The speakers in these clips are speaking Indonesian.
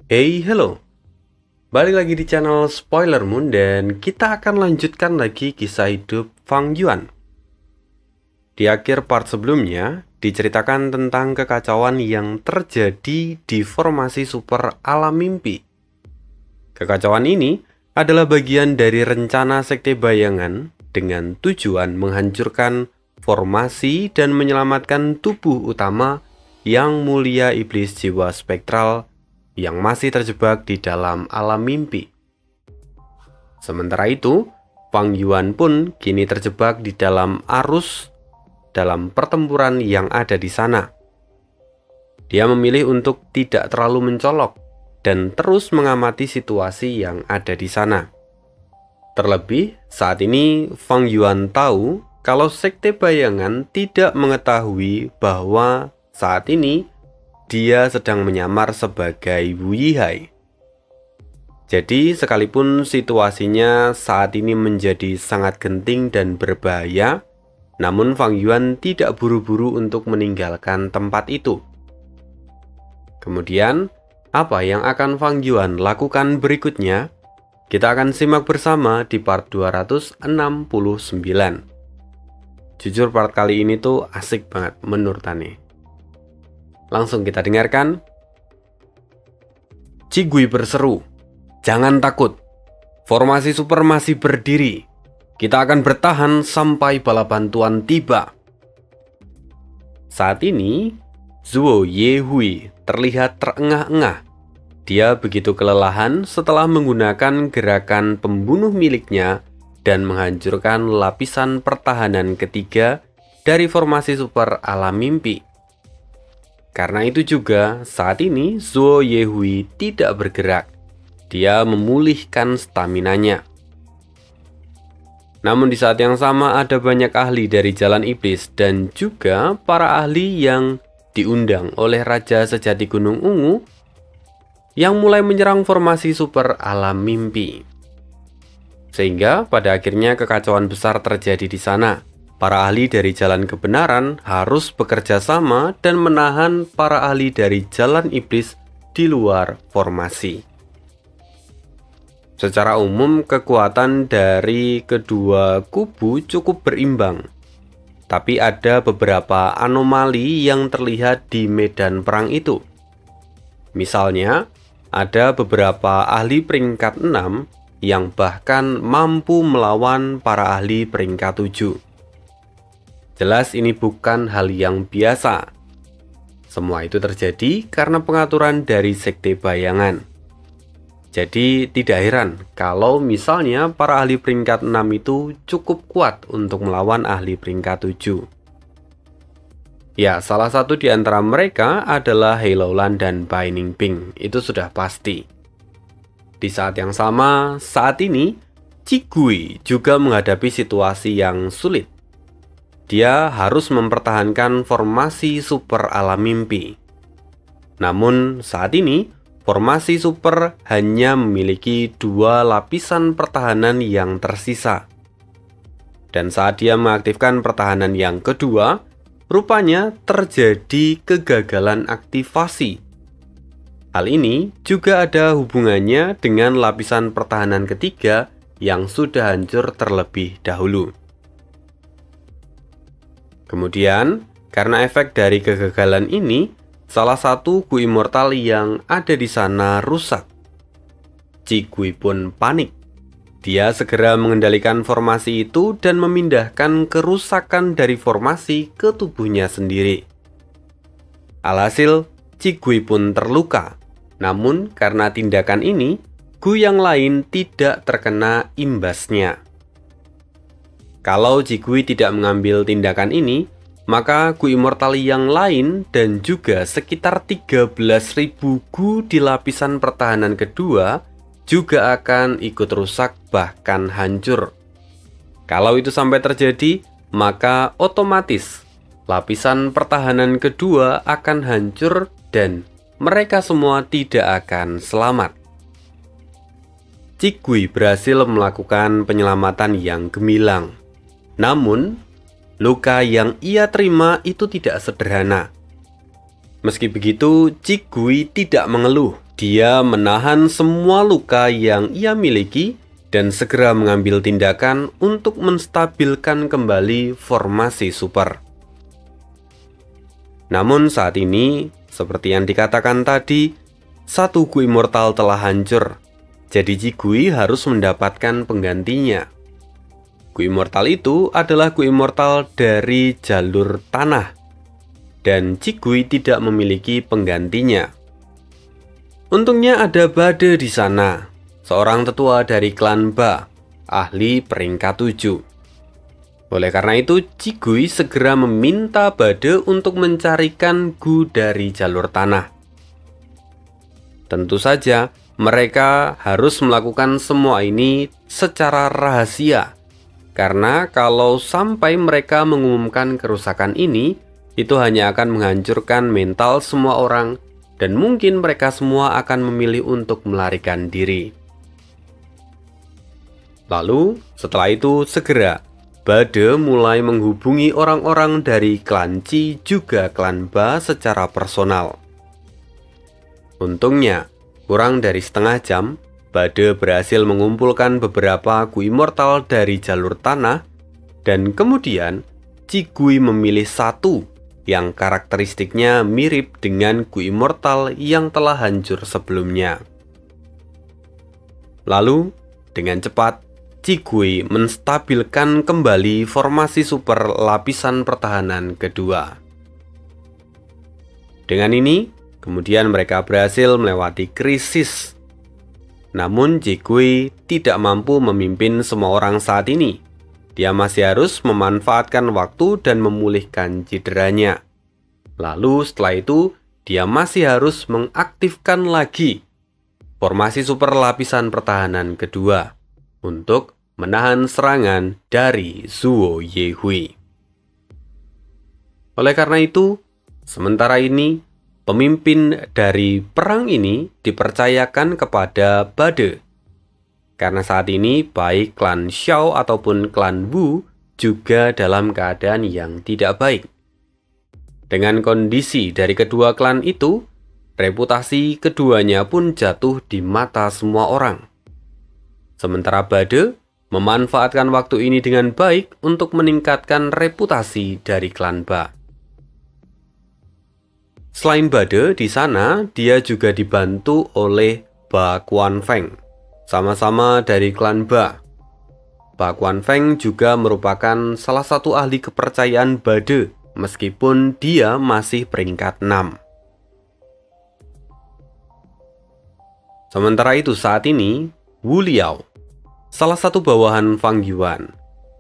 Hello. Balik lagi di channel Spoiler Moon dan kita akan lanjutkan lagi kisah hidup Fang Yuan. Di akhir part sebelumnya, diceritakan tentang kekacauan yang terjadi di formasi super alam mimpi. Kekacauan ini adalah bagian dari rencana Sekte Bayangan dengan tujuan menghancurkan formasi dan menyelamatkan tubuh utama yang mulia iblis jiwa spektral yang masih terjebak di dalam alam mimpi. Sementara itu, Fang Yuan pun kini terjebak di dalam arus dalam pertempuran yang ada di sana. Dia memilih untuk tidak terlalu mencolok dan terus mengamati situasi yang ada di sana. Terlebih, saat ini Fang Yuan tahu kalau Sekte Bayangan tidak mengetahui bahwa saat ini dia sedang menyamar sebagai Wu Yihai. Jadi, sekalipun situasinya saat ini menjadi sangat genting dan berbahaya, namun Fang Yuan tidak buru-buru untuk meninggalkan tempat itu. Kemudian, apa yang akan Fang Yuan lakukan berikutnya? Kita akan simak bersama di part 269. Jujur part kali ini tuh asik banget menurut Tane. Langsung kita dengarkan. Cigui berseru, "Jangan takut. Formasi super masih berdiri. Kita akan bertahan sampai bala bantuan tiba." Saat ini, Zuo Yehui terlihat terengah-engah. Dia begitu kelelahan setelah menggunakan gerakan pembunuh miliknya dan menghancurkan lapisan pertahanan ketiga dari formasi super alam mimpi. Karena itu juga, saat ini Zuo Yehui tidak bergerak. Dia memulihkan staminanya. Namun di saat yang sama ada banyak ahli dari Jalan Iblis dan juga para ahli yang diundang oleh Raja Sejati Gunung Ungu yang mulai menyerang formasi super alam mimpi. Sehingga pada akhirnya kekacauan besar terjadi di sana. Para ahli dari Jalan Kebenaran harus bekerja sama dan menahan para ahli dari Jalan Iblis di luar formasi. Secara umum, kekuatan dari kedua kubu cukup berimbang. Tapi ada beberapa anomali yang terlihat di medan perang itu. Misalnya, ada beberapa ahli peringkat 6 yang bahkan mampu melawan para ahli peringkat 7. Jelas ini bukan hal yang biasa. Semua itu terjadi karena pengaturan dari Sekte Bayangan. Jadi tidak heran kalau misalnya para ahli peringkat 6 itu cukup kuat untuk melawan ahli peringkat 7. Ya, salah satu di antara mereka adalah He Laolan dan Bai Ningping. Itu sudah pasti. Di saat yang sama, saat ini Cigui juga menghadapi situasi yang sulit. Dia harus mempertahankan formasi super alam mimpi. Namun saat ini, formasi super hanya memiliki 2 lapisan pertahanan yang tersisa. Dan saat dia mengaktifkan pertahanan yang kedua, rupanya terjadi kegagalan aktivasi. Hal ini juga ada hubungannya dengan lapisan pertahanan ketiga yang sudah hancur terlebih dahulu. Kemudian, karena efek dari kegagalan ini, salah satu Gu Immortal yang ada di sana rusak. Cigui pun panik. Dia segera mengendalikan formasi itu dan memindahkan kerusakan dari formasi ke tubuhnya sendiri. Alhasil, Cigui pun terluka. Namun, karena tindakan ini, Gu yang lain tidak terkena imbasnya. Kalau Cigui tidak mengambil tindakan ini, maka Gu Immortal yang lain dan juga sekitar 13.000 Gu di lapisan pertahanan kedua juga akan ikut rusak bahkan hancur. Kalau itu sampai terjadi, maka otomatis lapisan pertahanan kedua akan hancur dan mereka semua tidak akan selamat. Cigui berhasil melakukan penyelamatan yang gemilang. Namun, luka yang ia terima itu tidak sederhana. Meski begitu, Cigui tidak mengeluh. Dia menahan semua luka yang ia miliki dan segera mengambil tindakan untuk menstabilkan kembali formasi super. Namun saat ini, seperti yang dikatakan tadi, satu Gu Immortal telah hancur, jadi Jigui harus mendapatkan penggantinya. Gu Immortal itu adalah Gu Immortal dari jalur tanah, dan Jigui tidak memiliki penggantinya. Untungnya ada Bade di sana, seorang tetua dari klan Ba, ahli peringkat 7. Oleh karena itu, Jigui segera meminta Bade untuk mencarikan Gu dari jalur tanah. Tentu saja, mereka harus melakukan semua ini secara rahasia, karena kalau sampai mereka mengumumkan kerusakan ini, itu hanya akan menghancurkan mental semua orang, dan mungkin mereka semua akan memilih untuk melarikan diri. Lalu, setelah itu segera, Bade mulai menghubungi orang-orang dari klan Qi juga klan Ba secara personal. Untungnya, kurang dari setengah jam, Bade berhasil mengumpulkan beberapa Gu Immortal dari jalur tanah, dan kemudian Jigui memilih satu yang karakteristiknya mirip dengan Gu Immortal yang telah hancur sebelumnya. Lalu, dengan cepat, Jigui menstabilkan kembali formasi super lapisan pertahanan kedua. Dengan ini, kemudian mereka berhasil melewati krisis. Namun Jigui tidak mampu memimpin semua orang saat ini. Dia masih harus memanfaatkan waktu dan memulihkan cederanya. Lalu setelah itu, dia masih harus mengaktifkan lagi formasi super lapisan pertahanan kedua untuk menahan serangan dari Zuo Yehui. Oleh karena itu, sementara ini, pemimpin dari perang ini dipercayakan kepada Bade. Karena saat ini baik klan Xiao ataupun klan Wu juga dalam keadaan yang tidak baik. Dengan kondisi dari kedua klan itu, reputasi keduanya pun jatuh di mata semua orang. Sementara Bade memanfaatkan waktu ini dengan baik untuk meningkatkan reputasi dari klan Ba. Selain Bade, di sana dia juga dibantu oleh Ba Quanfeng, sama-sama dari klan Ba. Ba Quanfeng juga merupakan salah satu ahli kepercayaan Bade, meskipun dia masih peringkat 6. Sementara itu saat ini, Wu Liao, salah satu bawahan Fang Yuan,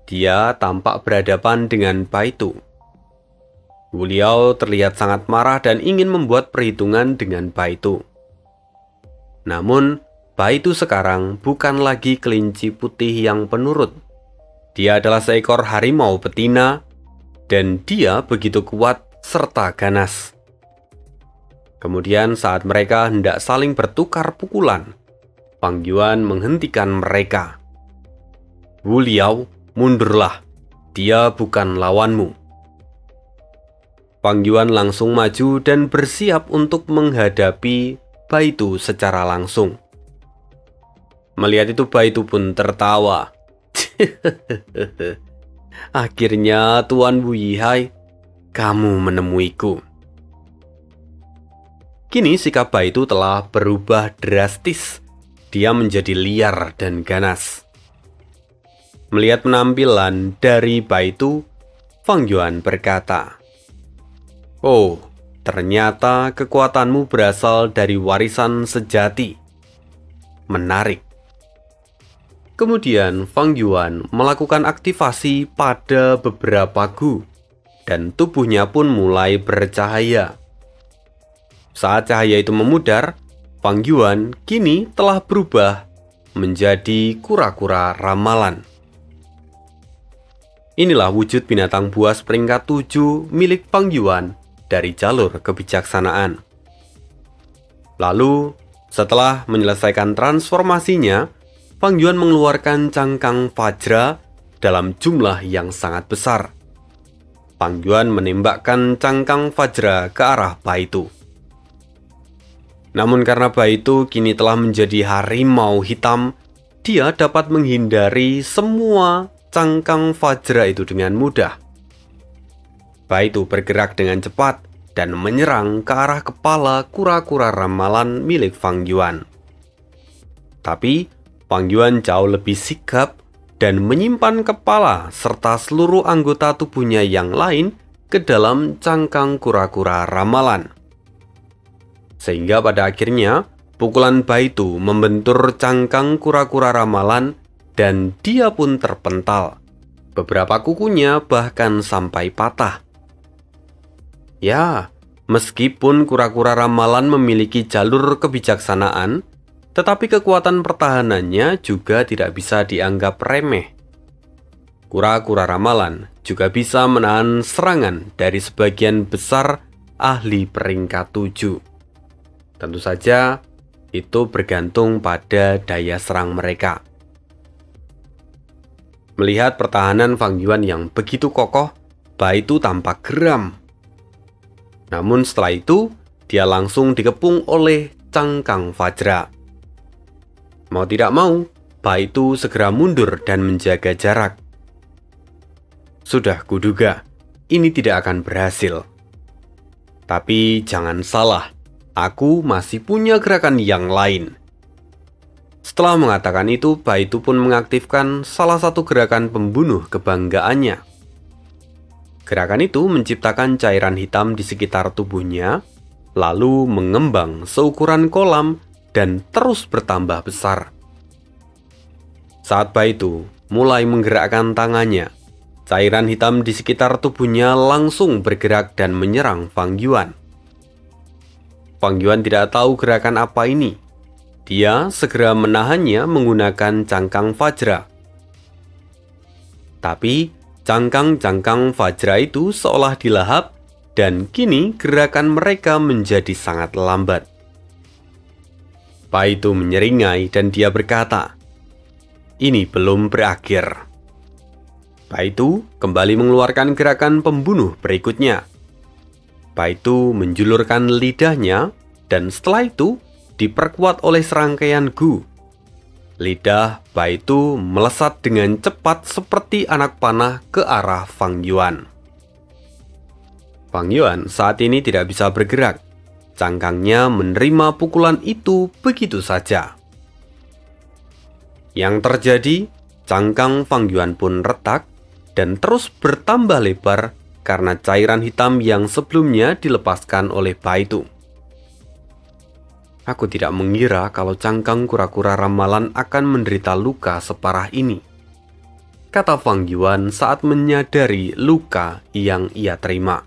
dia tampak berhadapan dengan Baitu. Wu Liao terlihat sangat marah dan ingin membuat perhitungan dengan Baitu. Namun, Baitu sekarang bukan lagi kelinci putih yang penurut. Dia adalah seekor harimau betina, dan dia begitu kuat serta ganas. Kemudian saat mereka hendak saling bertukar pukulan, Fang Yuan menghentikan mereka. Wu Liao, mundurlah. Dia bukan lawanmu. Fang Yuan langsung maju dan bersiap untuk menghadapi Baitu secara langsung. Melihat itu Baitu pun tertawa. Akhirnya Tuan Wu Yihai, kamu menemuiku. Kini sikap Baitu telah berubah drastis. Dia menjadi liar dan ganas. Melihat penampilan dari Baitu, Fang Yuan berkata, "Oh, ternyata kekuatanmu berasal dari warisan sejati. Menarik." Kemudian Fang Yuan melakukan aktivasi pada beberapa Gu, dan tubuhnya pun mulai bercahaya. Saat cahaya itu memudar, Fang Yuan kini telah berubah menjadi kura-kura ramalan. Inilah wujud binatang buas peringkat 7 milik Fang Yuan dari jalur kebijaksanaan. Lalu, setelah menyelesaikan transformasinya, Fang Yuan mengeluarkan cangkang Fajra dalam jumlah yang sangat besar. Fang Yuan menembakkan cangkang Fajra ke arah Baitu. Namun karena Baitu kini telah menjadi harimau hitam, dia dapat menghindari semua cangkang Fajra itu dengan mudah. Baitu bergerak dengan cepat dan menyerang ke arah kepala kura-kura ramalan milik Fang Yuan. Tapi Fang Yuan jauh lebih sigap dan menyimpan kepala serta seluruh anggota tubuhnya yang lain ke dalam cangkang kura-kura ramalan. Sehingga pada akhirnya pukulan Baitu membentur cangkang kura-kura ramalan dan dia pun terpental. Beberapa kukunya bahkan sampai patah. Ya, meskipun kura-kura ramalan memiliki jalur kebijaksanaan, tetapi kekuatan pertahanannya juga tidak bisa dianggap remeh. Kura-kura ramalan juga bisa menahan serangan dari sebagian besar ahli peringkat 7. Tentu saja, itu bergantung pada daya serang mereka. Melihat pertahanan Fang Yuan yang begitu kokoh, Baitu tampak geram. Namun setelah itu, dia langsung dikepung oleh cangkang Fajra. Mau tidak mau, Baitu segera mundur dan menjaga jarak. Sudah kuduga, ini tidak akan berhasil. Tapi jangan salah, aku masih punya gerakan yang lain. Setelah mengatakan itu, Baitu pun mengaktifkan salah satu gerakan pembunuh kebanggaannya. Gerakan itu menciptakan cairan hitam di sekitar tubuhnya, lalu mengembang seukuran kolam dan terus bertambah besar. Saat Baitu mulai menggerakkan tangannya, cairan hitam di sekitar tubuhnya langsung bergerak dan menyerang Fang Yuan. Fang Yuan tidak tahu gerakan apa ini. Dia segera menahannya menggunakan cangkang Fajra. Tapi cangkang-cangkang Fajra itu seolah dilahap dan kini gerakan mereka menjadi sangat lambat. Baitu menyeringai dan dia berkata, "Ini belum berakhir." Baitu kembali mengeluarkan gerakan pembunuh berikutnya. Baitu menjulurkan lidahnya dan setelah itu diperkuat oleh serangkaian gu. Lidah Baitu melesat dengan cepat seperti anak panah ke arah Fang Yuan. Fang Yuan saat ini tidak bisa bergerak. Cangkangnya menerima pukulan itu begitu saja. Yang terjadi, cangkang Fang Yuan pun retak dan terus bertambah lebar karena cairan hitam yang sebelumnya dilepaskan oleh Baitu. Aku tidak mengira kalau cangkang kura-kura ramalan akan menderita luka separah ini, kata Fang Yuan saat menyadari luka yang ia terima.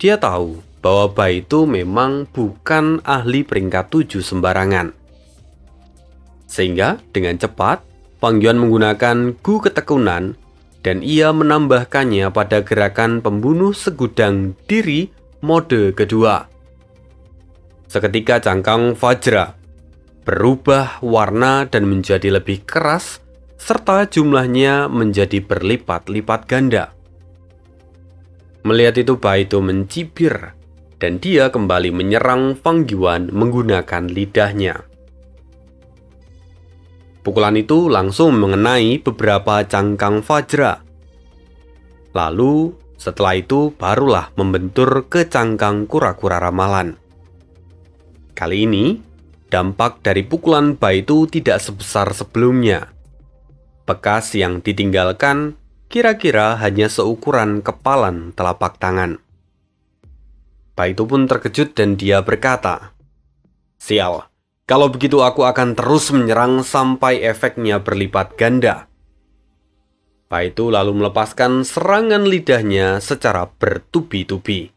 Dia tahu bahwa Baitu memang bukan ahli peringkat 7 sembarangan. Sehingga dengan cepat, Fang Yuan menggunakan gu ketekunan dan ia menambahkannya pada gerakan pembunuh segudang diri mode kedua. Seketika cangkang Fajra berubah warna dan menjadi lebih keras, serta jumlahnya menjadi berlipat-lipat ganda. Melihat itu Baitu mencibir, dan dia kembali menyerang Fang Yuan menggunakan lidahnya. Pukulan itu langsung mengenai beberapa cangkang Fajra. Lalu setelah itu barulah membentur ke cangkang kura-kura ramalan. Kali ini, dampak dari pukulan Baitu tidak sebesar sebelumnya. Bekas yang ditinggalkan kira-kira hanya seukuran kepalan telapak tangan. Baitu pun terkejut dan dia berkata, "Sial, kalau begitu aku akan terus menyerang sampai efeknya berlipat ganda." Baitu lalu melepaskan serangan lidahnya secara bertubi-tubi.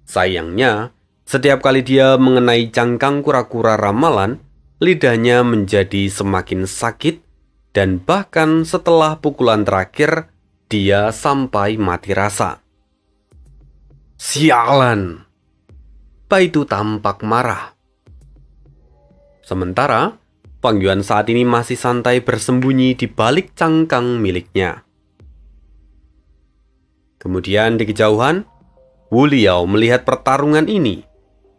Sayangnya, setiap kali dia mengenai cangkang kura-kura ramalan, lidahnya menjadi semakin sakit, dan bahkan setelah pukulan terakhir, dia sampai mati rasa. Sialan! Baitu tampak marah. Sementara, Fang Yuan saat ini masih santai bersembunyi di balik cangkang miliknya. Kemudian di kejauhan, Wu Liao melihat pertarungan ini.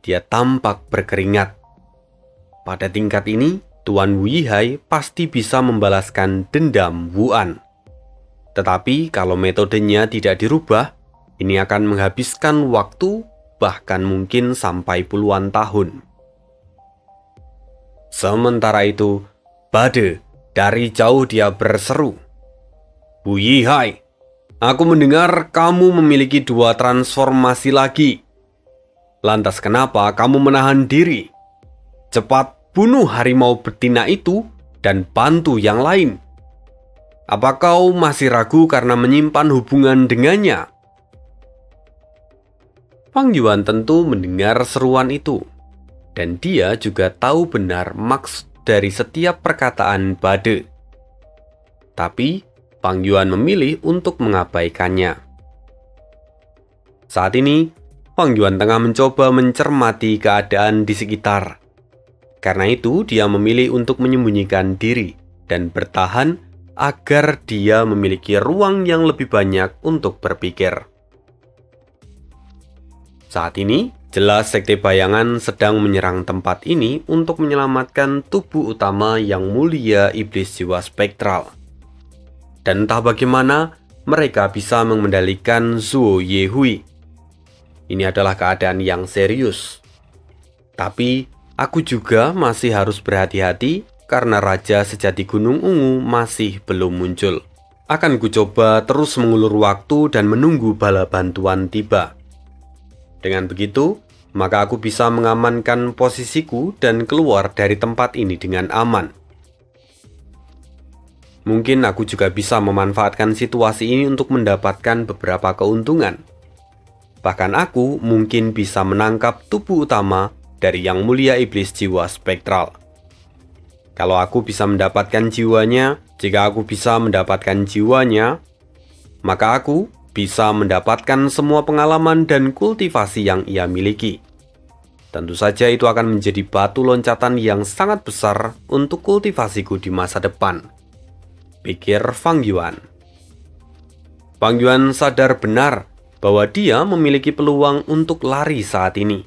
dia tampak berkeringat. Pada tingkat ini, Tuan Wu Yihai pasti bisa membalaskan dendam Wu An. Tetapi kalau metodenya tidak dirubah, ini akan menghabiskan waktu bahkan mungkin sampai puluhan tahun. Sementara itu, Bade dari jauh dia berseru, "Wu Yihai, aku mendengar kamu memiliki 2 transformasi lagi. Lantas kenapa kamu menahan diri? Cepat bunuh harimau betina itu dan bantu yang lain. Apa kau masih ragu karena menyimpan hubungan dengannya?" Fang Yuan tentu mendengar seruan itu, dan dia juga tahu benar maksud dari setiap perkataan Bade. Tapi Fang Yuan memilih untuk mengabaikannya. Saat ini, Fang Yuan tengah mencoba mencermati keadaan di sekitar. Karena itu, dia memilih untuk menyembunyikan diri dan bertahan agar dia memiliki ruang yang lebih banyak untuk berpikir. Saat ini, jelas Sekte Bayangan sedang menyerang tempat ini untuk menyelamatkan tubuh utama yang mulia iblis jiwa spektral. Dan entah bagaimana mereka bisa mengendalikan Zhuo Yehui. Ini adalah keadaan yang serius. Tapi aku juga masih harus berhati-hati karena Raja Sejati Gunung Ungu masih belum muncul. Akan kucoba terus mengulur waktu dan menunggu bala bantuan tiba. Dengan begitu, maka aku bisa mengamankan posisiku dan keluar dari tempat ini dengan aman. Mungkin aku juga bisa memanfaatkan situasi ini untuk mendapatkan beberapa keuntungan. Bahkan aku mungkin bisa menangkap tubuh utama dari Yang Mulia Iblis Jiwa Spektral. Kalau aku bisa mendapatkan jiwanya, jika aku bisa mendapatkan jiwanya, maka aku bisa mendapatkan semua pengalaman dan kultivasi yang ia miliki. Tentu saja itu akan menjadi batu loncatan yang sangat besar untuk kultivasiku di masa depan, pikir Fang Yuan. Fang Yuan sadar benar bahwa dia memiliki peluang untuk lari saat ini.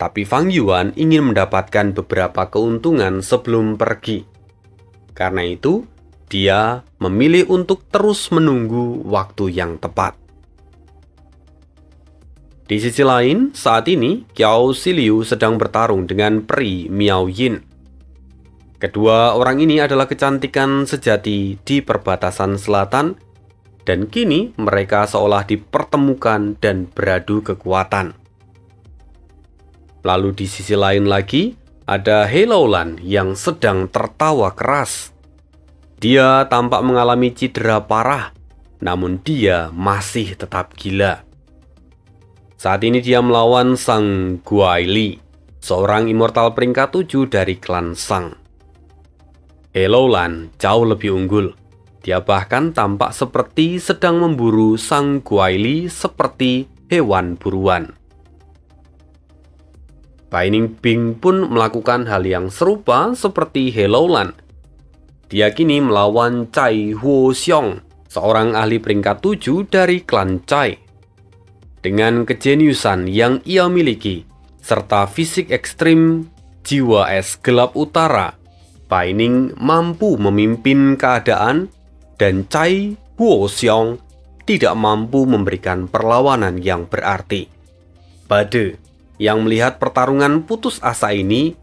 Tapi Fang Yuan ingin mendapatkan beberapa keuntungan sebelum pergi. Karena itu, dia memilih untuk terus menunggu waktu yang tepat. Di sisi lain, saat ini Qiao Siliu sedang bertarung dengan peri Miao Yin. Kedua orang ini adalah kecantikan sejati di perbatasan selatan, dan kini mereka seolah dipertemukan dan beradu kekuatan. Lalu di sisi lain lagi, ada He Laolan yang sedang tertawa keras. Dia tampak mengalami cedera parah, namun dia masih tetap gila. Saat ini dia melawan Sang Guaili, seorang immortal peringkat 7 dari klan Sang. He Laolan jauh lebih unggul. Dia bahkan tampak seperti sedang memburu Sang Guaili seperti hewan buruan. Bai Ningbing pun melakukan hal yang serupa seperti He Laolan. Dia kini melawan Cai Huoxiong, seorang ahli peringkat 7 dari klan Cai. Dengan kejeniusan yang ia miliki, serta fisik ekstrim jiwa es gelap utara, Bai Ning mampu memimpin keadaan dan Cai Huoxiong tidak mampu memberikan perlawanan yang berarti. Bade yang melihat pertarungan putus asa ini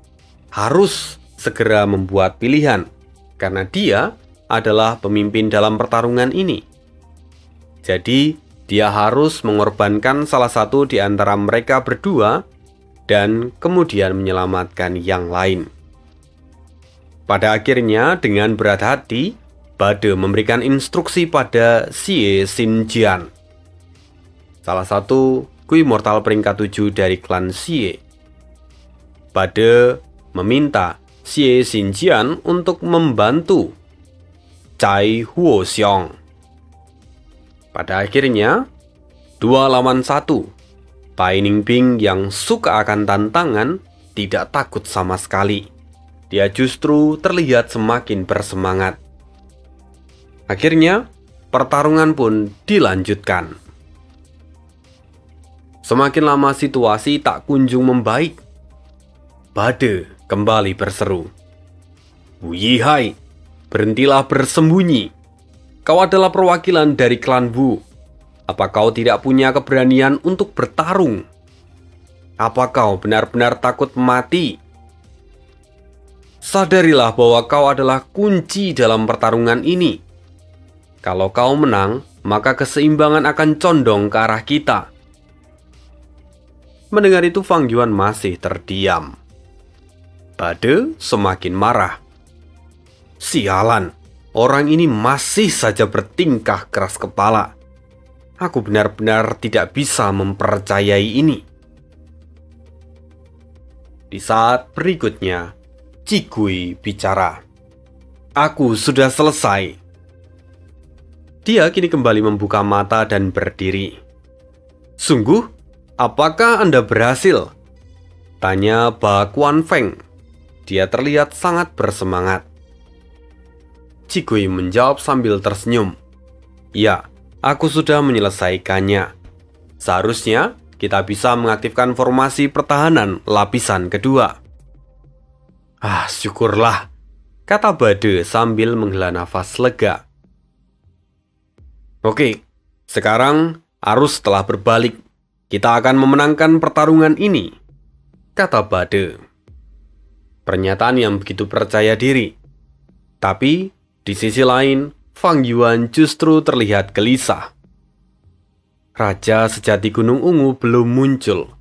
harus segera membuat pilihan, karena dia adalah pemimpin dalam pertarungan ini. Jadi, dia harus mengorbankan salah satu di antara mereka berdua dan kemudian menyelamatkan yang lain. Pada akhirnya, dengan berat hati, Bade memberikan instruksi pada Xie Xinjian, salah satu Kui Mortal peringkat 7 dari klan Xie. Bade meminta Xie Xinjian untuk membantu Cai Huoxiong. Pada akhirnya, 2 lawan 1. Bai Ningbing yang suka akan tantangan tidak takut sama sekali. Dia justru terlihat semakin bersemangat. Akhirnya, pertarungan pun dilanjutkan. Semakin lama situasi tak kunjung membaik. Bade kembali berseru. Wu Yihai, berhentilah bersembunyi. Kau adalah perwakilan dari klan Wu. Apa kau tidak punya keberanian untuk bertarung? Apa kau benar-benar takut mati? Sadarilah bahwa kau adalah kunci dalam pertarungan ini. Kalau kau menang, maka keseimbangan akan condong ke arah kita. Mendengar itu Fang Yuan masih terdiam. Bade semakin marah. Sialan, orang ini masih saja bertingkah keras kepala. Aku benar-benar tidak bisa mempercayai ini. Di saat berikutnya, Cigui bicara. Aku sudah selesai. Dia kini kembali membuka mata dan berdiri. Sungguh, apakah Anda berhasil? Tanya Ba Quanfeng. Dia terlihat sangat bersemangat. Cigui menjawab sambil tersenyum. Ya, aku sudah menyelesaikannya. Seharusnya kita bisa mengaktifkan formasi pertahanan lapisan kedua. Syukurlah, kata Bade sambil menghela nafas lega. Oke, sekarang arus telah berbalik. Kita akan memenangkan pertarungan ini, kata Bade. Pernyataan yang begitu percaya diri. Tapi, di sisi lain, Fang Yuan justru terlihat gelisah. Raja sejati Gunung Ungu belum muncul.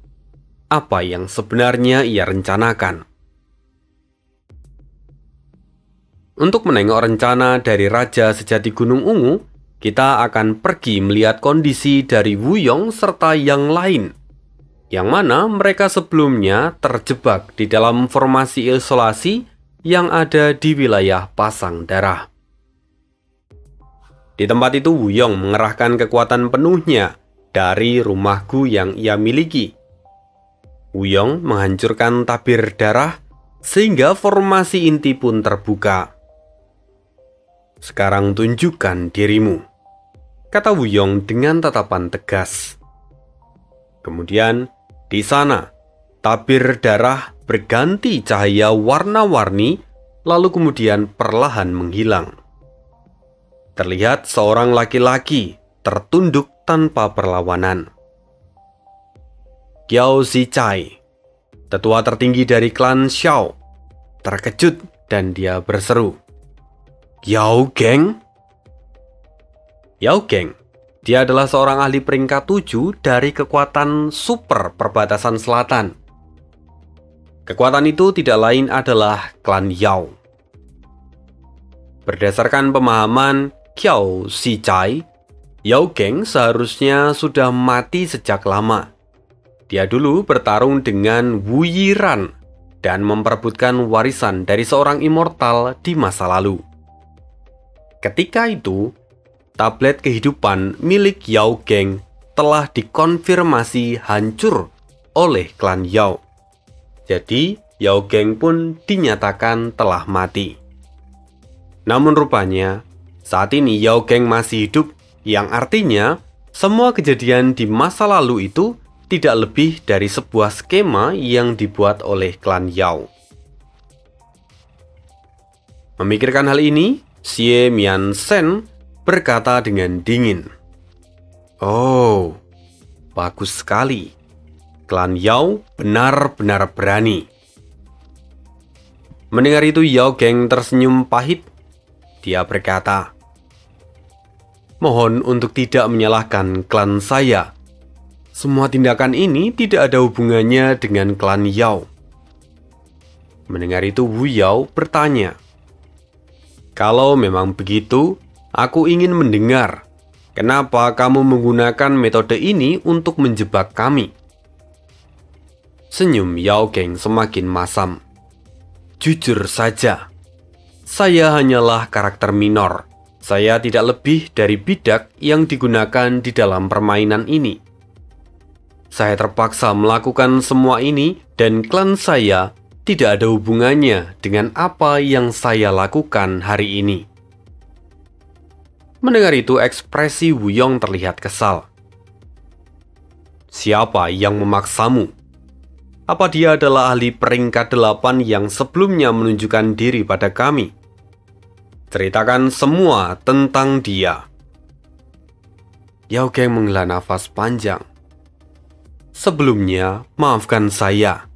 Apa yang sebenarnya ia rencanakan? Untuk menengok rencana dari Raja sejati Gunung Ungu, kita akan pergi melihat kondisi dari Wuyong serta yang lain, yang mana mereka sebelumnya terjebak di dalam formasi isolasi yang ada di wilayah Pasang Darah. Di tempat itu Wuyong mengerahkan kekuatan penuhnya dari rumah Gu yang ia miliki. Wuyong menghancurkan tabir darah sehingga formasi inti pun terbuka. Sekarang tunjukkan dirimu, kata Wuyong dengan tatapan tegas. Kemudian di sana tabir darah berganti cahaya warna-warni, lalu kemudian perlahan menghilang. Terlihat seorang laki-laki tertunduk tanpa perlawanan. Qiao Zicai, tetua tertinggi dari klan Xiao, terkejut dan dia berseru, Yao Geng? Yao Geng, dia adalah seorang ahli peringkat 7 dari kekuatan super perbatasan selatan. Kekuatan itu tidak lain adalah klan Yao. Berdasarkan pemahaman Qiao Zicai, Yao Geng seharusnya sudah mati sejak lama. Dia dulu bertarung dengan Wu Yiran dan memperebutkan warisan dari seorang immortal di masa lalu. Ketika itu, tablet kehidupan milik Yao Geng telah dikonfirmasi hancur oleh klan Yao. Jadi, Yao Geng pun dinyatakan telah mati. Namun rupanya, saat ini Yao Geng masih hidup, yang artinya semua kejadian di masa lalu itu tidak lebih dari sebuah skema yang dibuat oleh klan Yao. Memikirkan hal ini, Xie Mianzhen berkata dengan dingin, "Oh, bagus sekali. Klan Yao benar-benar berani." Mendengar itu Yao Geng tersenyum pahit. Dia berkata, "Mohon untuk tidak menyalahkan klan saya. Semua tindakan ini tidak ada hubungannya dengan klan Yao." Mendengar itu Wu Yao bertanya, "Kalau memang begitu, aku ingin mendengar. Kenapa kamu menggunakan metode ini untuk menjebak kami?" Senyum Yao Geng semakin masam. "Jujur saja, saya hanyalah karakter minor. Saya tidak lebih dari bidak yang digunakan di dalam permainan ini. Saya terpaksa melakukan semua ini dan klan saya tidak ada hubungannya dengan apa yang saya lakukan hari ini." Mendengar itu ekspresi Wuyong terlihat kesal. Siapa yang memaksamu? Apa dia adalah ahli peringkat 8 yang sebelumnya menunjukkan diri pada kami? Ceritakan semua tentang dia. Yao Geng menghela nafas panjang. Sebelumnya, maafkan saya.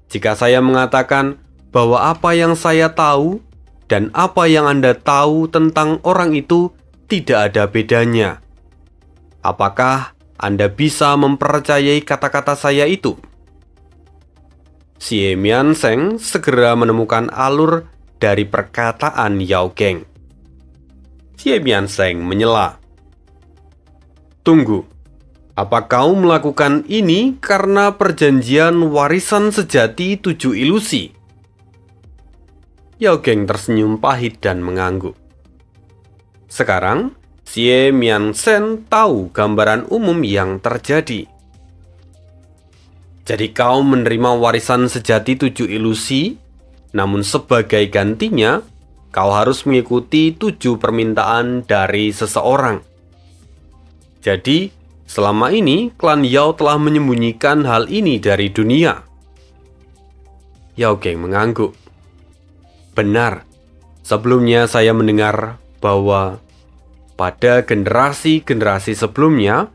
Jika saya mengatakan bahwa apa yang saya tahu dan apa yang Anda tahu tentang orang itu tidak ada bedanya, apakah Anda bisa mempercayai kata-kata saya itu? Xie Mianzheng segera menemukan alur dari perkataan Yao Geng. Xie Mianzheng menyela. Tunggu, apa kau melakukan ini karena perjanjian warisan sejati 7 ilusi? Yao Geng tersenyum pahit dan mengangguk. Sekarang, Xie Mianzheng tahu gambaran umum yang terjadi. Jadi kau menerima warisan sejati 7 ilusi, namun sebagai gantinya, kau harus mengikuti 7 permintaan dari seseorang. Jadi, selama ini klan Yao telah menyembunyikan hal ini dari dunia. Yao Geng mengangguk. Benar, sebelumnya saya mendengar bahwa pada generasi-generasi sebelumnya,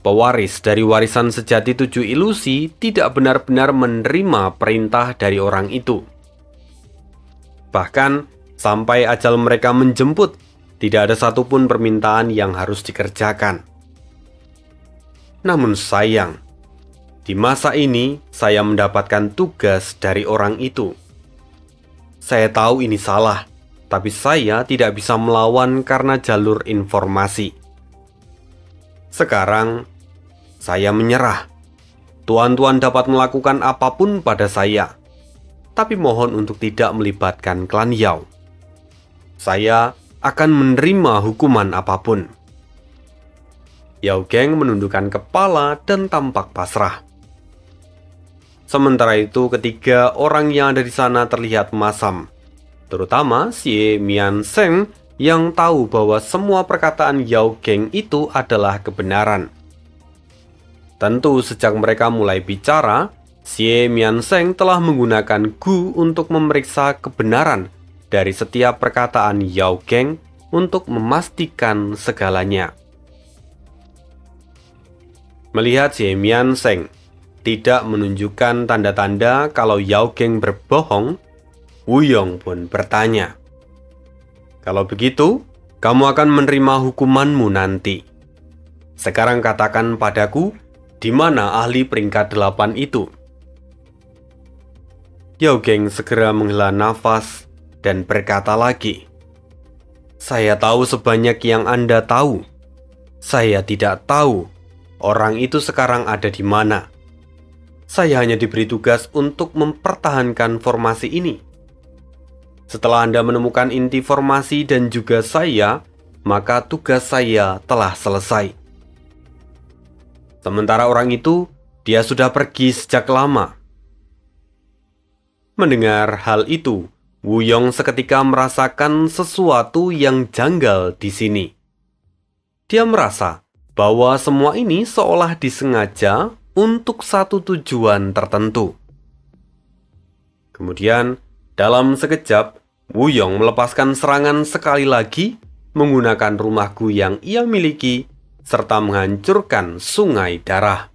pewaris dari warisan sejati 7 ilusi tidak benar-benar menerima perintah dari orang itu. Bahkan, sampai ajal mereka menjemput, tidak ada satupun permintaan yang harus dikerjakan. Namun sayang, di masa ini saya mendapatkan tugas dari orang itu. Saya tahu ini salah, tapi saya tidak bisa melawan karena jalur informasi. Sekarang, saya menyerah. Tuan-tuan dapat melakukan apapun pada saya, tapi mohon untuk tidak melibatkan klan Yao. Saya akan menerima hukuman apapun. Yao Geng menundukkan kepala dan tampak pasrah. Sementara itu, ketiga orang yang ada di sana terlihat masam, terutama Xie Mianzheng yang tahu bahwa semua perkataan Yao Geng itu adalah kebenaran. Tentu sejak mereka mulai bicara, Xie Mianzheng telah menggunakan Gu untuk memeriksa kebenaran dari setiap perkataan Yao Geng untuk memastikan segalanya. Melihat Xie Mianzheng tidak menunjukkan tanda-tanda kalau Yao Geng berbohong, Wu Yong pun bertanya, "Kalau begitu, kamu akan menerima hukumanmu nanti. Sekarang katakan padaku, di mana ahli peringkat 8 itu?" Yao Geng segera menghela nafas dan berkata lagi, "Saya tahu sebanyak yang Anda tahu. Saya tidak tahu orang itu sekarang ada di mana. Saya hanya diberi tugas untuk mempertahankan formasi ini. Setelah Anda menemukan inti formasi dan juga saya, maka tugas saya telah selesai." Sementara orang itu, dia sudah pergi sejak lama. Mendengar hal itu, Wu Yong seketika merasakan sesuatu yang janggal di sini. Dia merasa bahwa semua ini seolah disengaja untuk satu tujuan tertentu. Kemudian, dalam sekejap, Wu Yong melepaskan serangan sekali lagi menggunakan rumah Gu yang ia miliki serta menghancurkan sungai darah.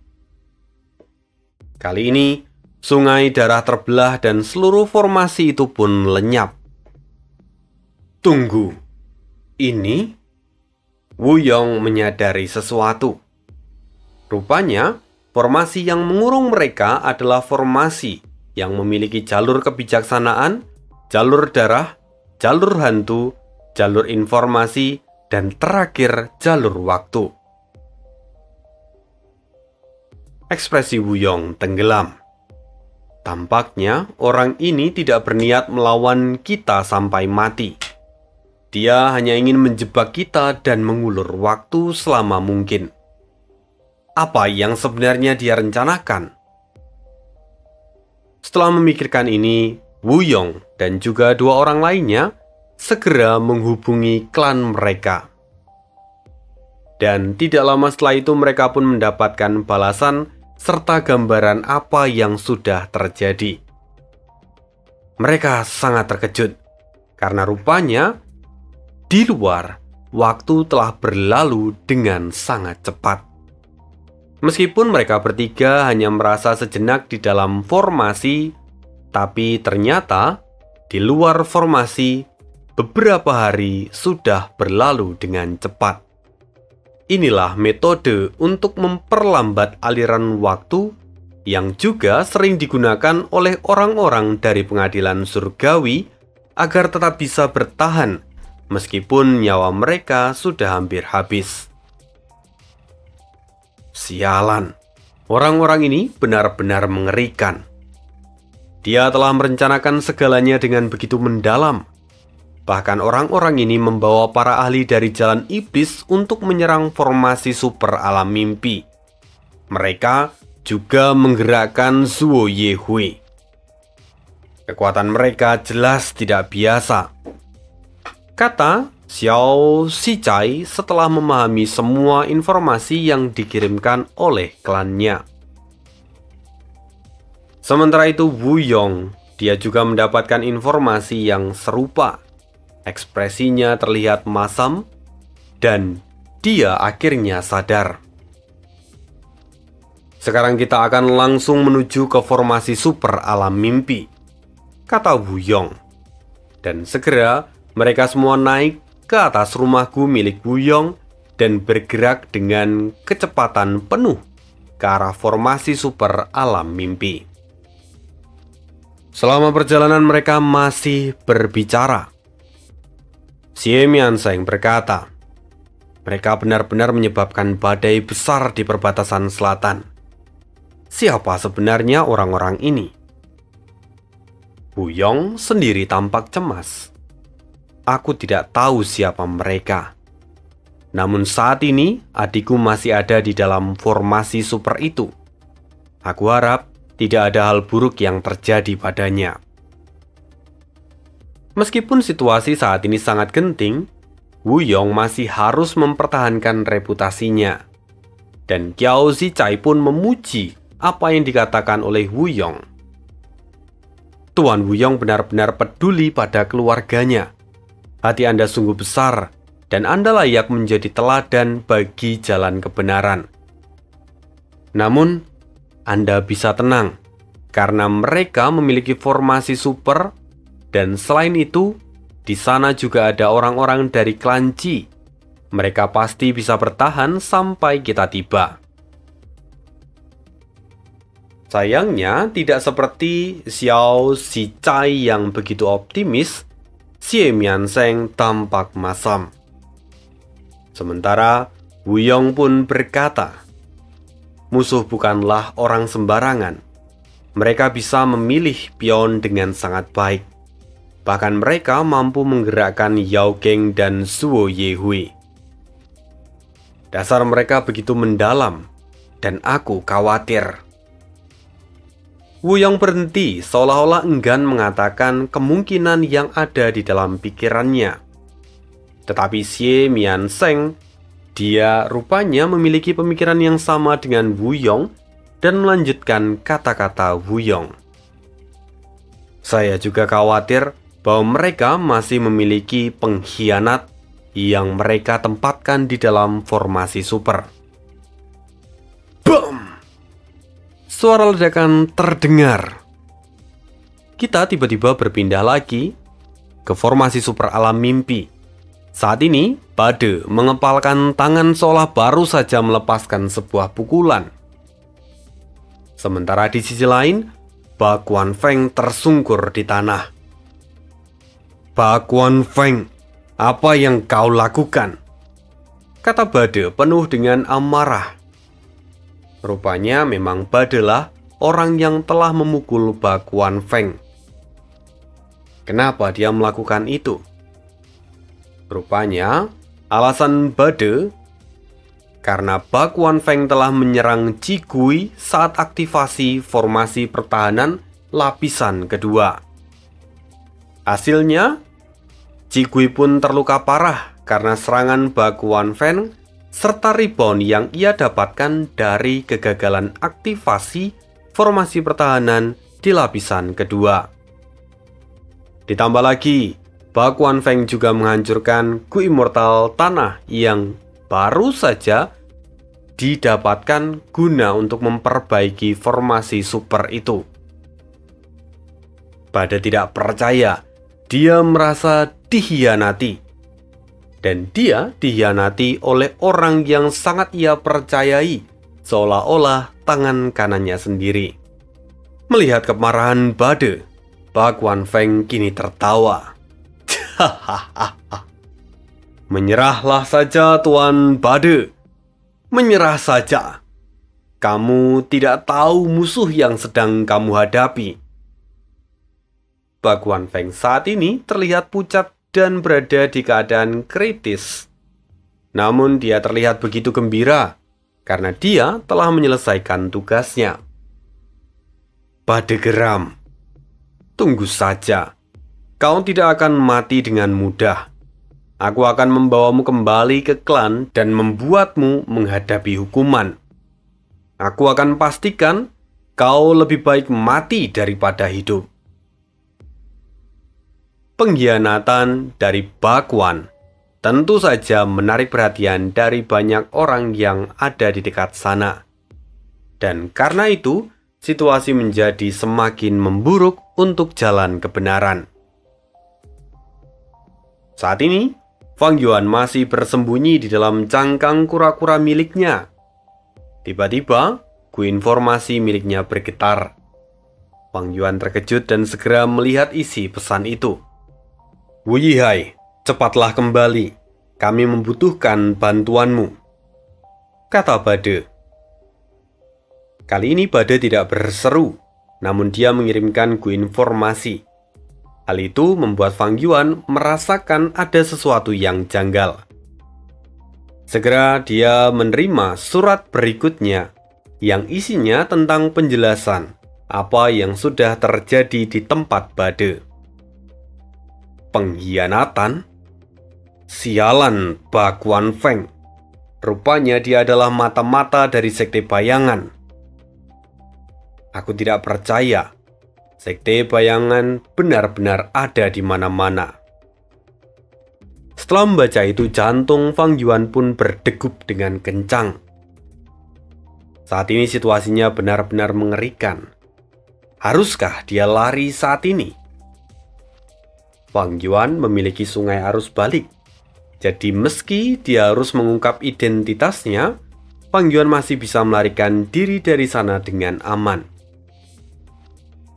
Kali ini, sungai darah terbelah dan seluruh formasi itu pun lenyap. Tunggu, ini? Wu Yong menyadari sesuatu. Rupanya, formasi yang mengurung mereka adalah formasi yang memiliki jalur kebijaksanaan, jalur darah, jalur hantu, jalur informasi, dan terakhir jalur waktu. Ekspresi Wu Yong tenggelam. Tampaknya orang ini tidak berniat melawan kita sampai mati. Dia hanya ingin menjebak kita dan mengulur waktu selama mungkin. Apa yang sebenarnya dia rencanakan? Setelah memikirkan ini, Wu Yong dan juga dua orang lainnya segera menghubungi klan mereka. Dan tidak lama setelah itu mereka pun mendapatkan balasan serta gambaran apa yang sudah terjadi. Mereka sangat terkejut karena rupanya di luar waktu telah berlalu dengan sangat cepat. Meskipun mereka bertiga hanya merasa sejenak di dalam formasi, tapi ternyata di luar formasi beberapa hari sudah berlalu dengan cepat. Inilah metode untuk memperlambat aliran waktu yang juga sering digunakan oleh orang-orang dari pengadilan surgawi agar tetap bisa bertahan meskipun nyawa mereka sudah hampir habis. Sialan, orang-orang ini benar-benar mengerikan. Dia telah merencanakan segalanya dengan begitu mendalam. Bahkan orang-orang ini membawa para ahli dari jalan iblis untuk menyerang formasi super alam mimpi. Mereka juga menggerakkan Zuo Yehui. Kekuatan mereka jelas tidak biasa, kata Xiao Shichai setelah memahami semua informasi yang dikirimkan oleh klannya. Sementara itu Wu Yong, dia juga mendapatkan informasi yang serupa. Ekspresinya terlihat masam dan dia akhirnya sadar. Sekarang kita akan langsung menuju ke formasi super alam mimpi, kata Wu Yong. Dan segera mereka semua naik ke atas rumahku milik Wu Yong dan bergerak dengan kecepatan penuh ke arah formasi super alam mimpi. Selama perjalanan mereka masih berbicara. Xie Mianzheng berkata, mereka benar-benar menyebabkan badai besar di perbatasan selatan. Siapa sebenarnya orang-orang ini? Wu Yong sendiri tampak cemas. Aku tidak tahu siapa mereka. Namun saat ini adikku masih ada di dalam formasi super itu. Aku harap tidak ada hal buruk yang terjadi padanya. Meskipun situasi saat ini sangat genting, Wu Yong masih harus mempertahankan reputasinya. Dan Qiao Zichai pun memuji apa yang dikatakan oleh Wu Yong. Tuan Wu Yong benar-benar peduli pada keluarganya. Hati Anda sungguh besar, dan Anda layak menjadi teladan bagi jalan kebenaran. Namun, Anda bisa tenang, karena mereka memiliki formasi super. Dan selain itu, di sana juga ada orang-orang dari klan Qi. Mereka pasti bisa bertahan sampai kita tiba. Sayangnya, tidak seperti Xiao Shichai yang begitu optimis, Xie Mianzheng tampak masam. Sementara, Wu Yong pun berkata, musuh bukanlah orang sembarangan. Mereka bisa memilih pion dengan sangat baik. Bahkan mereka mampu menggerakkan Yao Geng dan Zuo Yehui. Dasar mereka begitu mendalam, dan aku khawatir. Wu Yong berhenti seolah-olah enggan mengatakan kemungkinan yang ada di dalam pikirannya. Tetapi Xie Mianzheng, dia rupanya memiliki pemikiran yang sama dengan Wu Yong dan melanjutkan kata-kata Wu Yong. Saya juga khawatir bahwa mereka masih memiliki pengkhianat yang mereka tempatkan di dalam formasi super. Bam! Suara ledakan terdengar. Kita tiba-tiba berpindah lagi ke formasi super alam mimpi. Saat ini, Bade mengepalkan tangan seolah baru saja melepaskan sebuah pukulan. Sementara di sisi lain, Ba Guanfeng tersungkur di tanah. Ba Guanfeng, apa yang kau lakukan? Kata Bade penuh dengan amarah. Rupanya memang Bade lah orang yang telah memukul Ba Guanfeng. Kenapa dia melakukan itu? Rupanya alasan Bade karena Ba Guanfeng telah menyerang Qi Gui saat aktivasi formasi pertahanan lapisan kedua. Hasilnya, Qi Gui pun terluka parah karena serangan Ba Guanfeng serta rebound yang ia dapatkan dari kegagalan aktivasi formasi pertahanan di lapisan kedua. Ditambah lagi, Bakuan Feng juga menghancurkan Gu Immortal Tanah yang baru saja didapatkan guna untuk memperbaiki formasi super itu. Bada tidak percaya, dia merasa dihianati. Dan dia dihianati oleh orang yang sangat ia percayai, seolah-olah tangan kanannya sendiri. Melihat kemarahan Bade, Bakuan Feng kini tertawa. Menyerahlah saja Tuan Bade. Menyerah saja. Kamu tidak tahu musuh yang sedang kamu hadapi. Bakuan Feng saat ini terlihat pucat dan berada di keadaan kritis. Namun dia terlihat begitu gembira karena dia telah menyelesaikan tugasnya. Bade geram. Tunggu saja. Kau tidak akan mati dengan mudah. Aku akan membawamu kembali ke klan dan membuatmu menghadapi hukuman. Aku akan pastikan kau lebih baik mati daripada hidup. Pengkhianatan dari Bakuan tentu saja menarik perhatian dari banyak orang yang ada di dekat sana. Dan karena itu, situasi menjadi semakin memburuk untuk jalan kebenaran. Saat ini, Fang Yuan masih bersembunyi di dalam cangkang kura-kura miliknya. Tiba-tiba, Gu informasi miliknya bergetar. Fang Yuan terkejut dan segera melihat isi pesan itu. Wu Yihai, cepatlah kembali. Kami membutuhkan bantuanmu, kata Bade. Kali ini Bade tidak berseru, namun dia mengirimkan Gu informasi. Hal itu membuat Fang Yuan merasakan ada sesuatu yang janggal. Segera dia menerima surat berikutnya yang isinya tentang penjelasan apa yang sudah terjadi di tempat Bade. Pengkhianatan? Sialan Bakuan Feng. Rupanya dia adalah mata-mata dari Sekte Bayangan. Aku tidak percaya. Sekte Bayangan benar-benar ada di mana-mana. Setelah membaca itu, jantung Fang Yuan pun berdegup dengan kencang. Saat ini situasinya benar-benar mengerikan. Haruskah dia lari saat ini? Fang Yuan memiliki sungai arus balik. Jadi meski dia harus mengungkap identitasnya, Fang Yuan masih bisa melarikan diri dari sana dengan aman.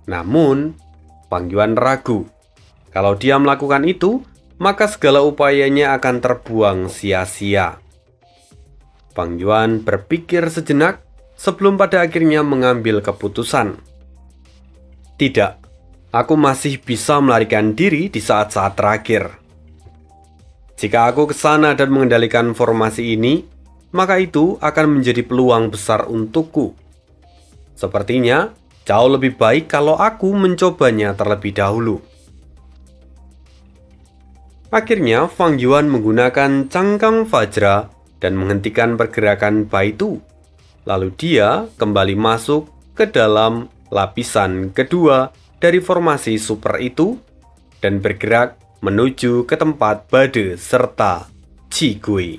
Namun, Fang Yuan ragu. Kalau dia melakukan itu, maka segala upayanya akan terbuang sia-sia. Fang Yuan berpikir sejenak sebelum pada akhirnya mengambil keputusan. Tidak, aku masih bisa melarikan diri di saat-saat terakhir. Jika aku ke sana dan mengendalikan formasi ini, maka itu akan menjadi peluang besar untukku. Sepertinya jauh lebih baik kalau aku mencobanya terlebih dahulu. Akhirnya Fang Yuan menggunakan cangkang Vajra dan menghentikan pergerakan Baitu. Lalu dia kembali masuk ke dalam lapisan kedua dari formasi super itu dan bergerak menuju ke tempat Bade serta Qi Gui.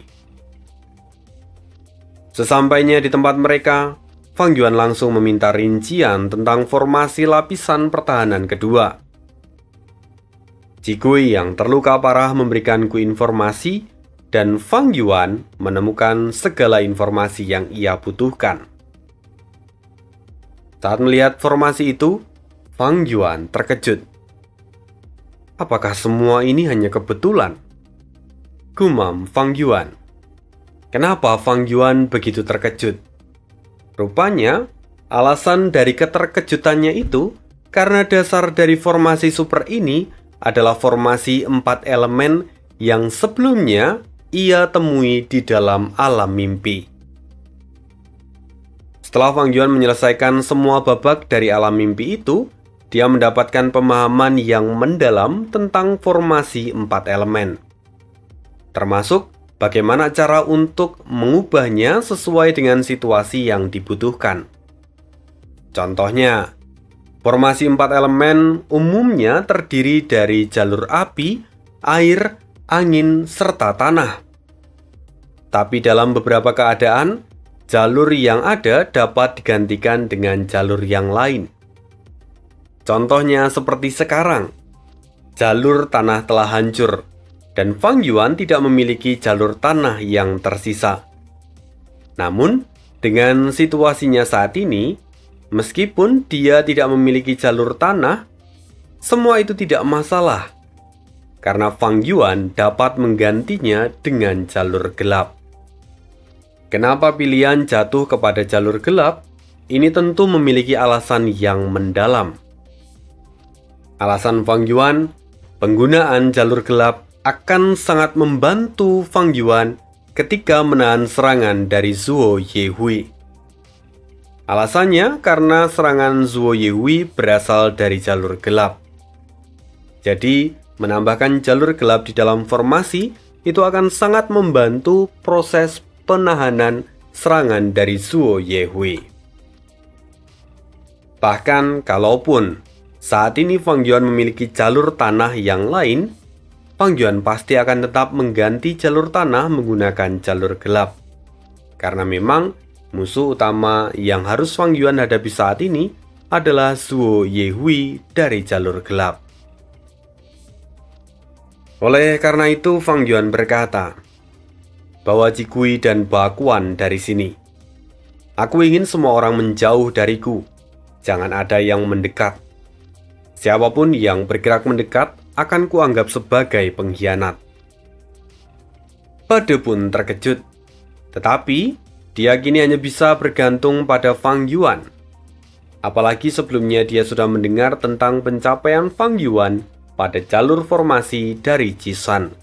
Sesampainya di tempat mereka, Fang Yuan langsung meminta rincian tentang formasi lapisan pertahanan kedua. Qi Gui yang terluka parah memberikan Gu informasi dan Fang Yuan menemukan segala informasi yang ia butuhkan. Saat melihat formasi itu, Fang Yuan terkejut. Apakah semua ini hanya kebetulan? Gumam Fang Yuan. Kenapa Fang Yuan begitu terkejut? Rupanya, alasan dari keterkejutannya itu karena dasar dari formasi super ini adalah formasi 4 elemen yang sebelumnya ia temui di dalam alam mimpi. Setelah Fang Yuan menyelesaikan semua babak dari alam mimpi itu, dia mendapatkan pemahaman yang mendalam tentang formasi 4 elemen. Termasuk bagaimana cara untuk mengubahnya sesuai dengan situasi yang dibutuhkan. Contohnya, formasi 4 elemen umumnya terdiri dari jalur api, air, angin, serta tanah. Tapi dalam beberapa keadaan, jalur yang ada dapat digantikan dengan jalur yang lain. Contohnya seperti sekarang, jalur tanah telah hancur, dan Fang Yuan tidak memiliki jalur tanah yang tersisa. Namun, dengan situasinya saat ini, meskipun dia tidak memiliki jalur tanah, semua itu tidak masalah, karena Fang Yuan dapat menggantinya dengan jalur gelap. Kenapa pilihan jatuh kepada jalur gelap? Ini tentu memiliki alasan yang mendalam. Alasan Fang Yuan, penggunaan jalur gelap akan sangat membantu Fang Yuan ketika menahan serangan dari Zuo Yehui. Alasannya karena serangan Zuo Yehui berasal dari jalur gelap. Jadi, menambahkan jalur gelap di dalam formasi itu akan sangat membantu proses penahanan serangan dari Zuo Yehui. Bahkan kalaupun saat ini Fang Yuan memiliki jalur tanah yang lain, Fang Yuan pasti akan tetap mengganti jalur tanah menggunakan jalur gelap. Karena memang musuh utama yang harus Fang Yuan hadapi saat ini adalah Zuo Yehui dari jalur gelap. Oleh karena itu Fang Yuan berkata, "Bawa Jigui dan Bakuan dari sini. Aku ingin semua orang menjauh dariku. Jangan ada yang mendekat. Siapapun yang bergerak mendekat akan kuanggap sebagai pengkhianat." Bade pun terkejut. Tetapi, dia kini hanya bisa bergantung pada Fang Yuan. Apalagi sebelumnya dia sudah mendengar tentang pencapaian Fang Yuan pada jalur formasi dari Jisan.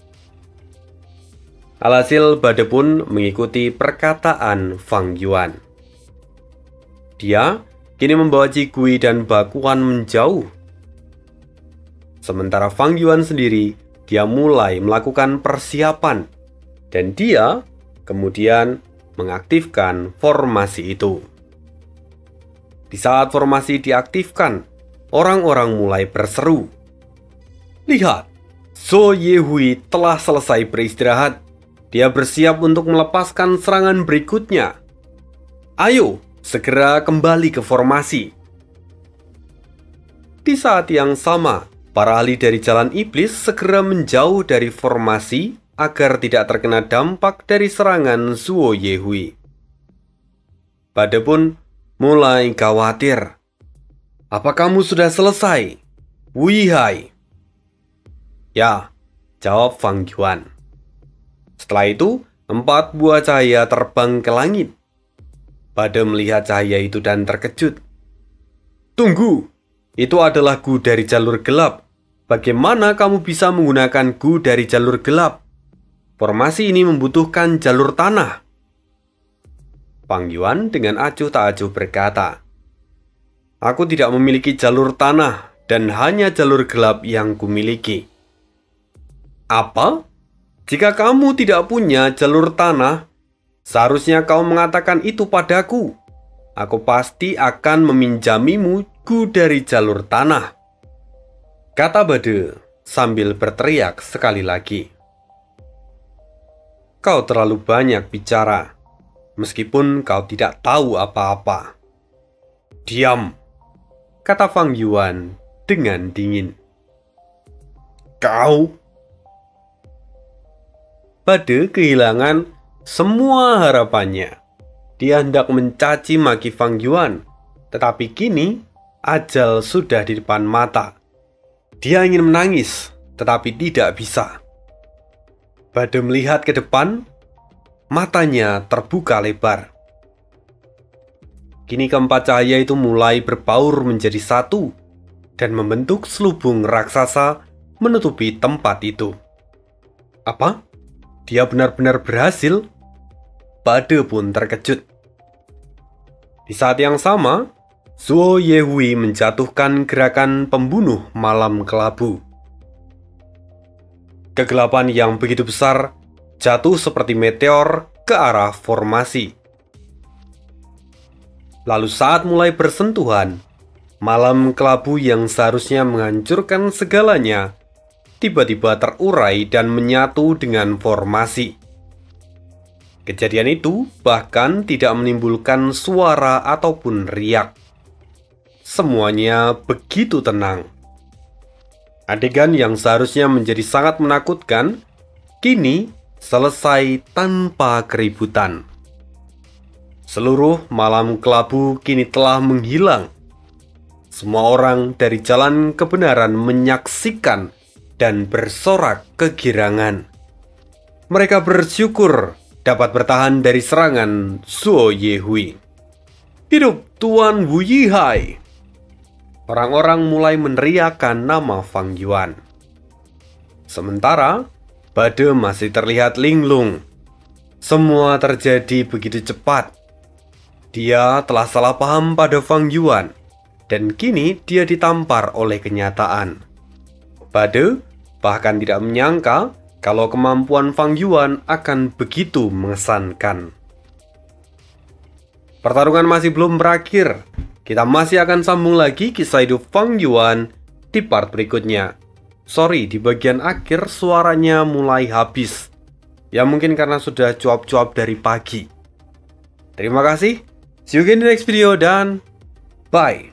Alhasil, Bade pun mengikuti perkataan Fang Yuan. Dia kini membawa Jigui dan Bakuan menjauh. Sementara Fang Yuan sendiri, dia mulai melakukan persiapan, dan dia kemudian mengaktifkan formasi itu. Di saat formasi diaktifkan, orang-orang mulai berseru, "Lihat, Zuo Yehui telah selesai beristirahat. Dia bersiap untuk melepaskan serangan berikutnya. Ayo, segera kembali ke formasi." Di saat yang sama, para ahli dari Jalan Iblis segera menjauh dari formasi agar tidak terkena dampak dari serangan Zuo Yehui. Bade pun mulai khawatir. "Apa kamu sudah selesai, Wei Hai?" "Ya," jawab Fang Yuan. Setelah itu, 4 buah cahaya terbang ke langit. Bade melihat cahaya itu dan terkejut. "Tunggu, itu adalah Gu dari jalur gelap. Bagaimana kamu bisa menggunakan Gu dari jalur gelap? Formasi ini membutuhkan jalur tanah." Fang Yuan dengan acuh tak acuh berkata, "Aku tidak memiliki jalur tanah dan hanya jalur gelap yang kumiliki." "Apa? Jika kamu tidak punya jalur tanah, seharusnya kau mengatakan itu padaku. Aku pasti akan meminjamimu Gu dari jalur tanah," kata Bade sambil berteriak sekali lagi. "Kau terlalu banyak bicara, meskipun kau tidak tahu apa-apa." "Diam," kata Fang Yuan dengan dingin. "Kau..." Bade kehilangan semua harapannya. Dia hendak mencaci maki Fang Yuan, tetapi kini ajal sudah di depan mata. Dia ingin menangis, tetapi tidak bisa. Bade melihat ke depan, matanya terbuka lebar. Kini keempat cahaya itu mulai berbaur menjadi satu dan membentuk selubung raksasa menutupi tempat itu. Apa? Dia benar-benar berhasil? Bade pun terkejut. Di saat yang sama, Zuo Yehui menjatuhkan gerakan pembunuh malam kelabu. Kegelapan yang begitu besar jatuh seperti meteor ke arah formasi. Lalu saat mulai bersentuhan, malam kelabu yang seharusnya menghancurkan segalanya tiba-tiba terurai dan menyatu dengan formasi. Kejadian itu bahkan tidak menimbulkan suara ataupun riak. Semuanya begitu tenang. Adegan yang seharusnya menjadi sangat menakutkan, kini selesai tanpa keributan. Seluruh malam kelabu kini telah menghilang. Semua orang dari jalan kebenaran menyaksikan dan bersorak kegirangan. Mereka bersyukur dapat bertahan dari serangan Zuo Yehui. Hidup Tuan Wu Yihai! Orang-orang mulai meneriakkan nama Fang Yuan. Sementara, Bade masih terlihat linglung. Semua terjadi begitu cepat. Dia telah salah paham pada Fang Yuan, dan kini dia ditampar oleh kenyataan. Bade bahkan tidak menyangka kalau kemampuan Fang Yuan akan begitu mengesankan. Pertarungan masih belum berakhir. Kita masih akan sambung lagi kisah hidup Fang Yuan di part berikutnya. Sorry, di bagian akhir suaranya mulai habis. Ya mungkin karena sudah cuap-cuap dari pagi. Terima kasih. See you again in the next video dan bye.